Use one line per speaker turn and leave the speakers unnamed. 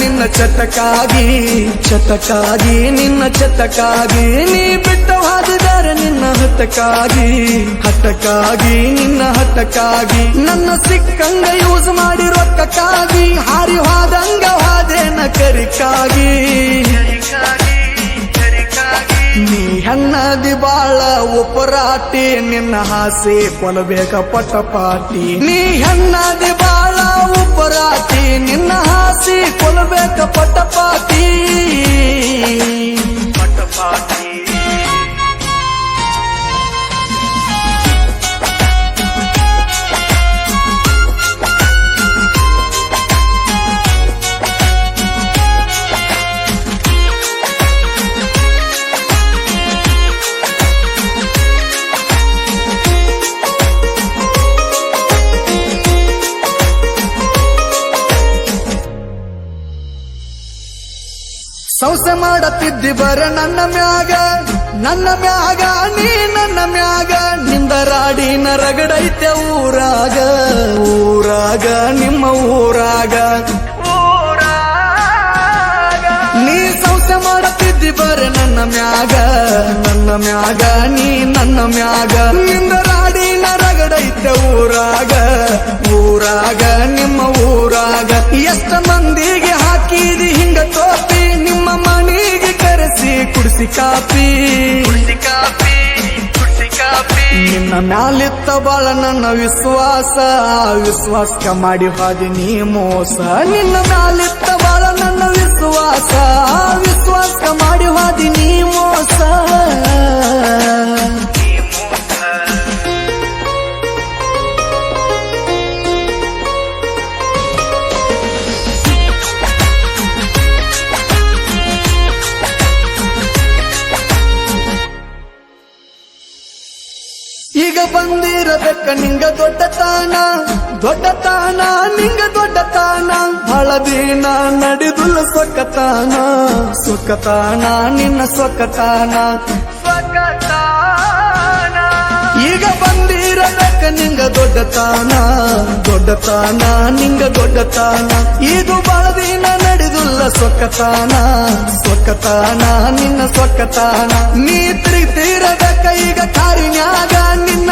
ನಿನ್ನ ಚಟಕ್ಕಾಗಿ ನಿನ್ನ ಚಟಕ್ಕಾಗಿ ನೀ ಬಿಟ್ಟು ಹಾದಿದಾರೆ ನಿನ್ನ ಹಠಕ್ಕಾಗಿ ನಿನ್ನ ಹಠಕ್ಕಾಗಿ ನನ್ನ ಸಿಕ್ಕಂಗ ಯೂಸ್ ಮಾಡಿ ರೊಕ್ಕಕ್ಕಾಗಿ ಹಾರಿ ಹೋದಂಗ ಹಾದೇನ ಕರಿಕಾಗಿ ನೀ ಹೆಣ್ಣದಿ ಬಾಳ ಉಪರಾಟಿ ನಿನ್ನ ಹಾಸಿ ಕೊಲಬೇಕ ಪಟಪಾಟಿ ನೀ ಹೆಣ್ಣದಿ ಬಾಳ ಉಪರಾಟಿ ನಿನ್ನ ಹಾಸಿ ಕೊಲಬೇಕ ಪಟಪಾಟಿ ಸಂಸೆ ಮಾಡತ್ತಿದ್ದಿ ಬರ ನನ್ನ ಮ್ಯಾಗ ನೀ ನನ್ನ ಮ್ಯಾಗ ನಿಂದ ರಾಡಿನ ರಗಡೈತೆ ಊರಾಗ ನಿಮ್ಮ ಊರಾಗ ನೀ ಸಂಸೆ ಮಾಡತ್ತಿದ್ದಿ ಬರ ನನ್ನ ಮ್ಯಾಗ ನೀ ನನ್ನ ಮ್ಯಾಗ ನಿಂದ ರಾಡಿನ ರಗಡೈತೆ ಊರಾಗ ನಿಮ್ಮ ಊರಾಗ ಎಷ್ಟ ಮಂದಿಗೆ ಹಾಕಿದಿ ಹಿಂಗ ಟೋಪಿ ನಿಮ್ಮ ಮನೆಗೆ ಕರೆಸಿ ಕುಡಿಸಿ ಕಾಪಿ ನಿನ್ನ ಮ್ಯಾಲಿತ್ತ ಬಾಳ ನನ್ನ ವಿಶ್ವಾಸ ಮಾಡಿ ಹಾದಿ ನೀ ಮೋಸ ನಿನ್ನ ಮ್ಯಾಲಿತ್ತ ಬಾಳ ನನ್ನ ವಿಶ್ವಾಸ ಮಾಡಿ ಹಾದಿ ನೀ ಮೋಸ ಈಗ ಬಂದಿರಬೇಕ ನಿಂಗ ದೊಡ್ಡ ತಾನ ನಿಂಗ ದೊಡ್ಡ ತಾನ ಬಹಳ ದಿನ ನಡೆದುಲ್ಲ ಸೊಕ್ಕತಾನ ನಿನ್ನ ಸೊಕ್ಕತಾನ ಈಗ ಬಂದಿರಬೇಕ ನಿಂಗ ದೊಡ್ಡ ತಾನ ನಿಂಗ ದೊಡ್ಡ ತಾನ ಇದು ಬಹಳ ದಿನ ನಡೆದುಲ್ಲ ಸೊಕ್ಕತಾನ ನಿನ್ನ ಸೊಕ್ಕತಾನ ನೀ ತಿರುಗ್ತಿರಬೇಕ ಈಗ ಕಾರಿನ್ಯಾಗ ನಿನ್ನ